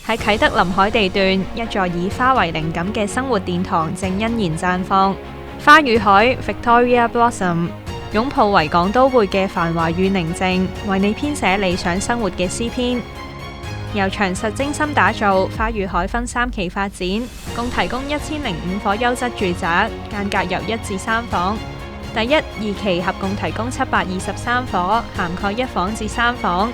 喺啟德臨海地段，一座以花為靈感嘅生活殿堂正欣然綻放。花與海 Victoria Blossom 擁抱維港都會嘅繁華與寧靜，為你編寫理想生活嘅詩篇。由長實精心打造，花與海分3期發展，共提供1005伙優質住宅，間隔由1至3房。第1、2期合共提供723伙，涵蓋1房至3房。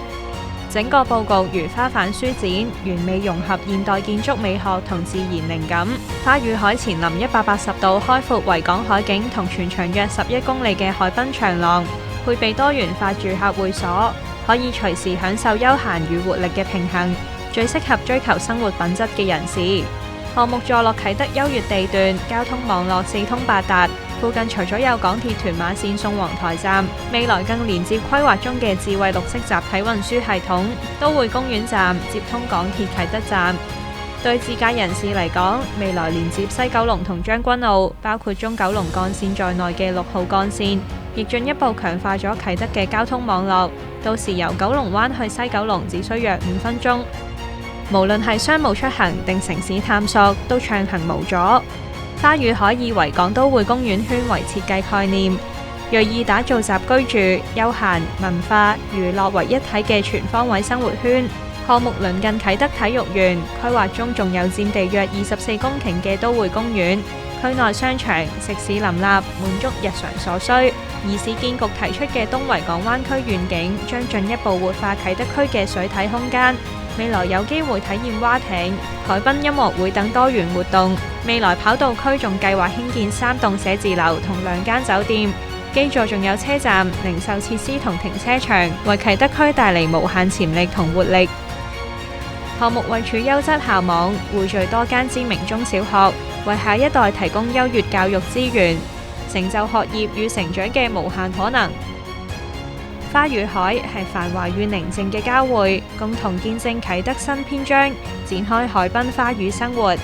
整個佈局如花瓣書展，完美融合現代建築美學同自然靈感。花與海前臨180度開闊維港海景同全長約11公里嘅海濱長廊，配備多元化住客會所，可以隨時享受休閒與活力嘅平衡，最適合追求生活品質嘅人士。項目坐落啟德優越地段，交通網絡四通八達，附近除咗有港鐵屯馬線宋皇臺站，未來更連接規劃中嘅智慧綠色集體運輸系統，都會公園站接通港鐵啟德站。對自駕人士嚟講，未來連接西九龍同將軍澳，包括中九龍幹線在內嘅6號幹線，亦進一步強化咗啟德嘅交通網絡。到時由九龍灣去西九龍只需約5分鐘。無論係商務出行定城市探索，都暢行無阻。花與海以維港都會公園圈為設計概念，銳意打造集居住、休閒、文化、娛樂為一體嘅全方位生活圈。項目鄰近啟德體育園，規劃中仲有佔地約24公頃嘅都會公園，區內商場、食肆林立，滿足日常所需。而市建局提出嘅東維港灣區願景，將進一步活化啟德區嘅水體空間。未來有機會體驗蛙艇、海濱音樂會等多元活動。未來跑道區仲計劃興建3棟寫字樓同2間酒店，基座仲有車站、零售設施同停車場，為啟德區帶嚟無限潛力同活力。項目位處優質校網，匯聚多間知名中小學，為下一代提供優越教育資源，成就學業與成長嘅無限可能。花與海係繁華與寧靜嘅交匯，共同見證啟德新篇章，展開海濱花語生活。